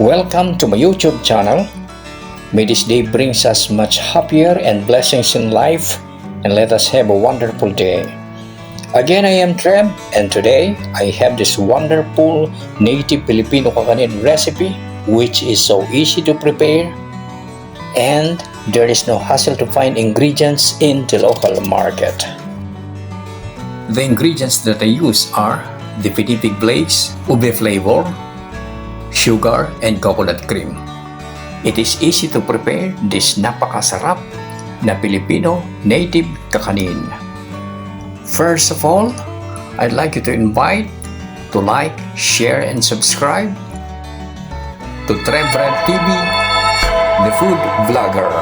Welcome to my YouTube channel. May this day brings us much happier and blessings in life, and let us have a wonderful day. Again, I am Trem, and today I have this wonderful native Filipino kakanin recipe which is so easy to prepare and there is no hassle to find ingredients in the local market. The ingredients that I use are the pinipig flakes, ube flavor, sugar, and coconut cream. It is easy to prepare this napakasarap na Filipino native kakanin. First of all, I'd like you to invite to like, share, and subscribe to Trevred TV, the food vlogger.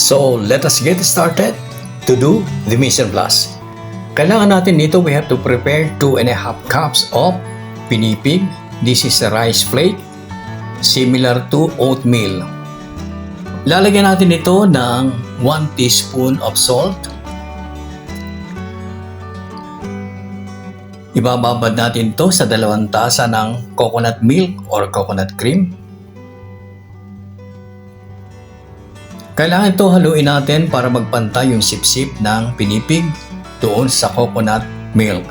So, let us get started to do the mise en place. Kailangan natin nito, we have to prepare 2.5 cups of pinipig. This is a rice flake, similar to oatmeal. Lalagyan natin ito ng 1 teaspoon of salt. Ibababad natin ito sa 2 tasa ng coconut milk or coconut cream. Kailangan ito haluin natin para magpantay yung sipsip ng pinipig doon sa coconut milk.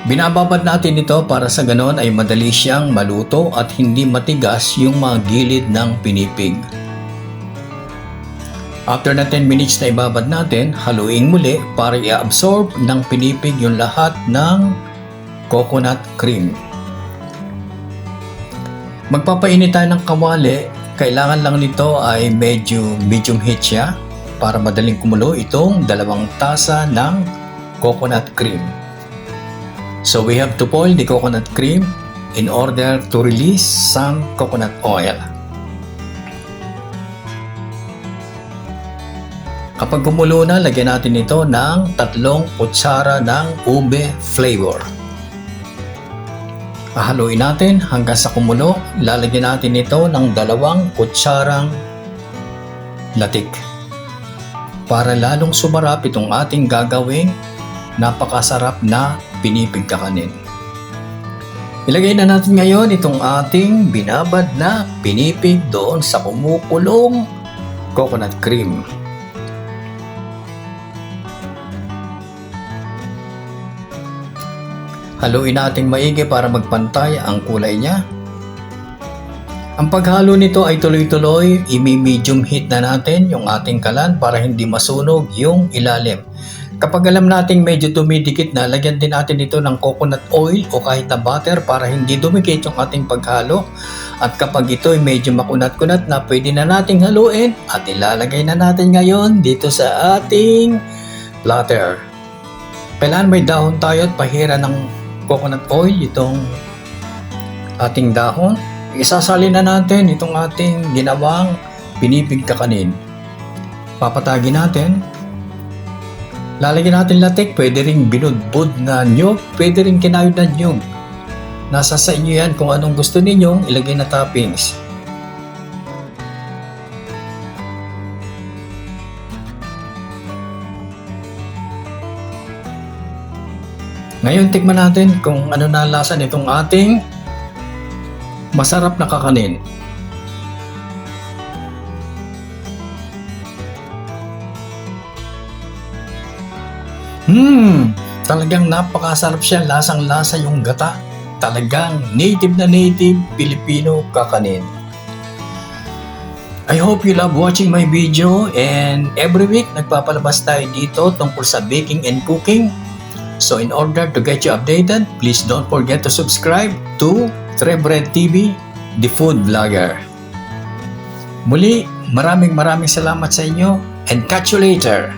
Binababad natin ito para sa ganon ay madali siyang maluto at hindi matigas yung mga gilid ng pinipig. After na 10 minutes na ibabad natin, haluin muli para i-absorb ng pinipig yung lahat ng coconut cream. Magpapainit tayo ng kawali. Kailangan lang nito ay medyo medium heat siya para madaling kumulo itong 2 tasa ng coconut cream. So we have to boil the coconut cream in order to release some coconut oil. Kapag kumulo na, lagyan natin ito ng 3 kutsara ng ube flavor. Haluin natin hanggang sa kumulo. Lalagyan natin ito ng 2 kutsarang latik para lalong sumarap itong ating gagawing napakasarap na pinipig kakanin. Ilagay na natin ngayon itong ating binabad na pinipig doon sa kumukulong coconut cream. Haluin natin maigi para magpantay ang kulay niya. Ang paghalo nito ay tuloy-tuloy, imi-medium heat na natin yung ating kalan para hindi masunog yung ilalim. Kapag alam nating medyo dumidikit na, lagyan din natin ito ng coconut oil o kahit na butter para hindi dumikit yung ating paghalo. At kapag ito ay medyo makunat-kunat na, pwede na nating haluin at ilalagay na natin ngayon dito sa ating platter. Kailangan may dahon tayo at pahira ng coconut oil itong ating dahon. Isasalin na natin itong ating ginawang pinipig kakanin. Papatagin natin. Lalagyan natin latik, pwede ring binudbud na nyug, pwede ring kinayod na nyug. Nasa sa inyo yan kung anong gusto ninyong ilagay na toppings. Ngayon, tikman natin kung ano na lasa nitong ating masarap na kakanin. Talagang napakasarap siya, lasang-lasa yung gata. Talagang native na native Filipino kakanin. I hope you love watching my video, and every week nagpapalabas tayo dito tungkol sa baking and cooking. So in order to get you updated, please don't forget to subscribe to Trevred TV, the food vlogger. Muli, maraming salamat sa inyo, and catch you later.